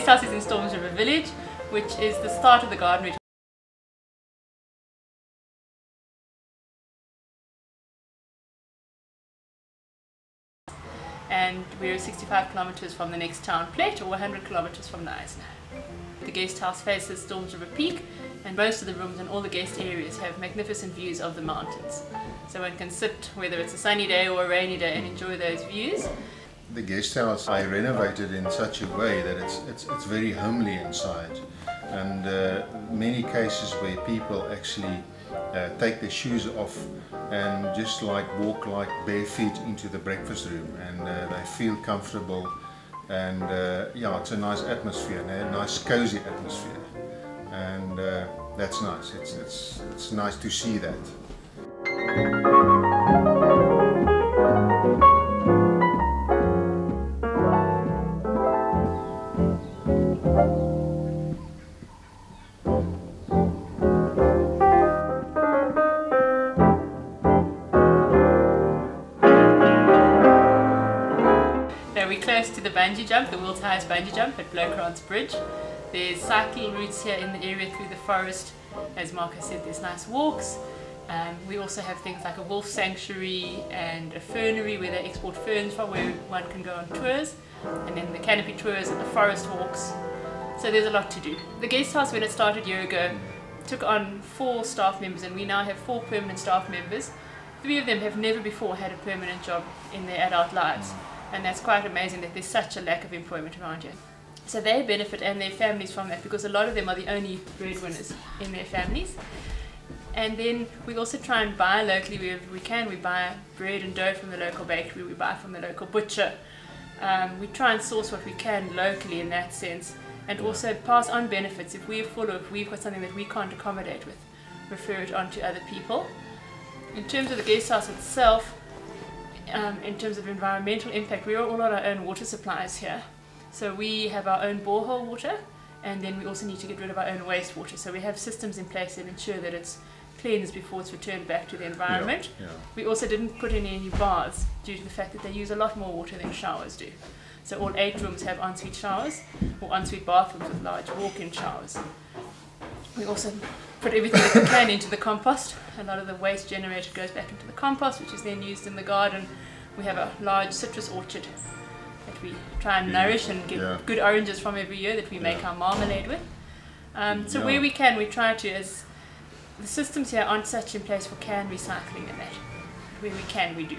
Guesthouse is in Storms River Village, which is the start of the garden route. And we're 65 kilometers from the next town plate, or 100 kilometers from Neisner. The Guesthouse faces Storms River Peak, and most of the rooms and all the guest areas have magnificent views of the mountains. So one can sit, whether it's a sunny day or a rainy day, and enjoy those views. The guest house I renovated in such a way that it's very homely inside, and many cases where people actually take their shoes off and just walk bare feet into the breakfast room, and they feel comfortable, and yeah, it's a nice atmosphere, a nice cozy atmosphere, and that's nice. It's nice to see that. We're close to the bungee jump, the world's highest bungee jump at Blokran's Bridge. There's cycle routes here in the area through the forest. As Mark has said, there's nice walks. We also have things like a wolf sanctuary and a fernery where they export ferns from, where one can go on tours, and then the canopy tours and the forest walks. So there's a lot to do. The guest house, when it started a year ago, took on 4 staff members, and we now have 4 permanent staff members. 3 of them have never before had a permanent job in their adult lives. And that's quite amazing that there's such a lack of employment around here. So they benefit, and their families, from that, because a lot of them are the only breadwinners in their families. And then we also try and buy locally wherever we can. We buy bread and dough from the local bakery, we buy from the local butcher. We try and source what we can locally in that sense, and also pass on benefits. If we're full, or if we've got something that we can't accommodate with, refer it on to other people. In terms of the guest house itself, in terms of environmental impact, we are all on our own water supplies here. So we have our own borehole water, and then we also need to get rid of our own wastewater. So we have systems in place that ensure that it's cleansed before it's returned back to the environment. Yeah. We also didn't put in any baths due to the fact that they use a lot more water than showers do. So all 8 rooms have ensuite showers, or ensuite bathrooms with large walk-in showers. We also put everything that we can into the compost. A lot of the waste generated goes back into the compost, which is then used in the garden. We have a large citrus orchard that we try and nourish and get good oranges from every year that we make our marmalade with. So where we can, we try to, as the systems here aren't such in place for can recycling and that. Where we can, we do.